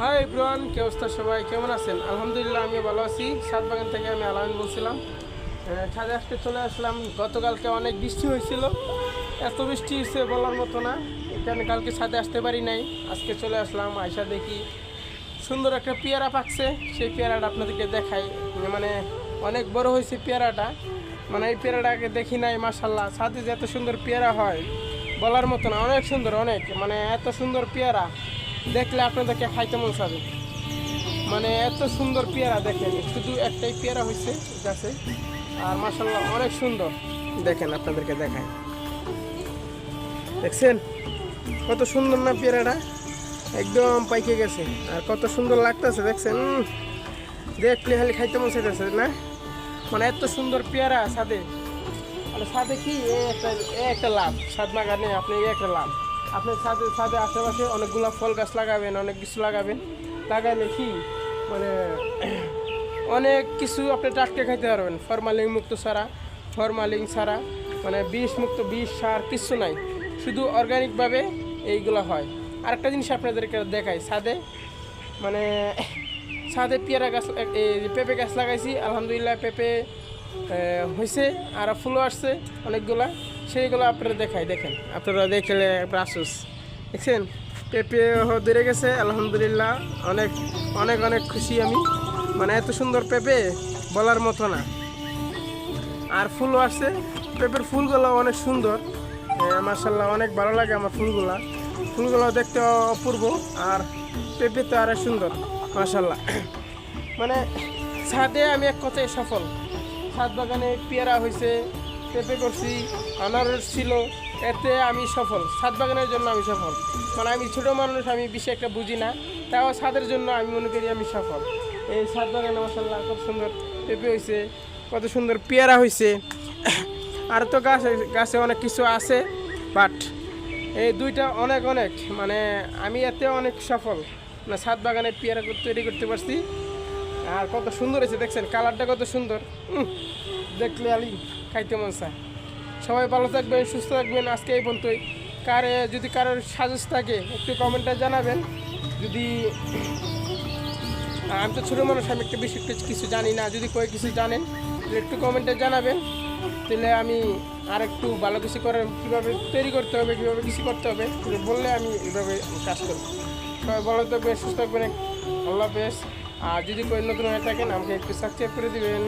Hi everyone, কি অবস্থা? সবাই কেমন আছেন? আলহামদুলিল্লাহ, আমি ভালো আছি। সাত বাগান থেকে আমি আলামিন বলছিলাম। ছাদে আজকে চলে আসলাম। গতকালকে অনেক বৃষ্টি হয়েছিল, এত বৃষ্টি হয়েছে বলার মতো না। এখানে কালকে ছাদে আসতে পারি নাই, আজকে চলে আসলাম। আয়সা দেখি সুন্দর একটা পেয়ারা পাকছে, সেই পেয়ারাটা আপনাদেরকে দেখাই। মানে অনেক বড় হয়েছে পেয়ারাটা, মানে এই পেয়ারাটাকে দেখি নাই। মাশাল্লাহ, ছাদে যে এত সুন্দর পেয়ারা হয় বলার মতো না, অনেক সুন্দর, অনেক মানে এত সুন্দর পেয়ারা দেখলে আপনাদেরকে খাইতে মন চাবে। মানে এত সুন্দর পেয়ারা দেখেন, শুধু একটাই পেয়ারা হয়েছে গাছে, আর মাশাল্লাহ অনেক সুন্দর। দেখেন, আপনাদেরকে দেখায়, দেখছেন কত সুন্দর না পেয়ারাটা? একদম পাইকে গেছে, আর কত সুন্দর লাগতেছে দেখছেন। দেখলে খালি খাইতে মন চাইতেছে না? মানে এত সুন্দর পেয়ারা ছাদে। মানে ছাদে কি একটা লাভ, ছাদ বাগানে আপনি একটা লাভ। আপনি ছাদে আশেপাশে অনেকগুলো ফল গাছ লাগাবেন, অনেক কিছু লাগাইলে কি মানে অনেক কিছু আপনি টাটকা খাইতে পারবেন। ফরমালিন ছাড়া মানে বিষ মুক্ত, বিষ সার কিছু নাই, শুধু অর্গানিকভাবে এইগুলো হয়। আরেকটা জিনিস আপনাদেরকে দেখাই, মানে ছাদে পেয়ারা গাছ, পেঁপে গাছ লাগাইছি। আলহামদুলিল্লাহ পেঁপে হয়েছে, আর ফুলও আসছে অনেকগুলা, সেইগুলো আপনারা দেখাই। দেখেন, আপনারা দেখলে আফসোস, দেখছেন পেঁপে ধরে গেছে। আলহামদুলিল্লাহ অনেক অনেক অনেক খুশি আমি। মানে এত সুন্দর পেঁপে বলার মতো না, আর ফুলও আসছে। পেঁপের ফুলগুলো অনেক সুন্দর, মাশাল্লাহ অনেক ভালো লাগে আমার ফুলগুলো দেখতে অপূর্ব, আর পেঁপে তো আরও সুন্দর মাশাল্লাহ। মানে ছাদে আমি এক কথায় সফল। ছাদ বাগানে পেয়ারা হয়েছে, পেঁপে করছি, আনারস ছিল, এতে আমি সফল। ছাদ বাগানের জন্য আমি সফল। মানে আমি ছোটো মানুষ, আমি বেশি একটা বুঝি না, তাও ছাদের জন্য আমি মনে করি আমি সফল। এই ছাদ বাগানে মাশাল্লাহ কত সুন্দর পেঁপে হয়েছে, কত সুন্দর পেয়ারা হয়েছে। আর তো গাছে অনেক কিছু আছে, বাট এই দুইটা অনেক অনেক মানে আমি এতে অনেক সফল। মানে ছাদ বাগানে পেয়ারা তৈরি করতে পারছি, আর কত সুন্দর হয়েছে দেখছেন, কালারটা কত সুন্দর। দেখলে আলি খাইতে মন চায়। সবাই ভালো থাকবেন, সুস্থ থাকবেন। আজকে এই পর্যন্তই। যদি কারোর সাজেস্ট থাকে একটু কমেন্টে জানাবেন। যদি আমি তো ছোটো মানুষ, আমি একটু বেশি কিছু জানি না, যদি কেউ কিছু জানেন একটু কমেন্টে জানাবেন, তাহলে আমি আর একটু ভালো কিছু করে কীভাবে তৈরি করতে হবে, কীভাবে কিছু করতে হবে বললে আমি এইভাবে কাজ করব। সবাই ভালো থাকবেন, সুস্থ থাকবেন। আল্লাহ হাফেজ। আর যদি কেউ নতুন হয়ে থাকেন আমাকে একটু সাবস্ক্রাইব করে দিবেন।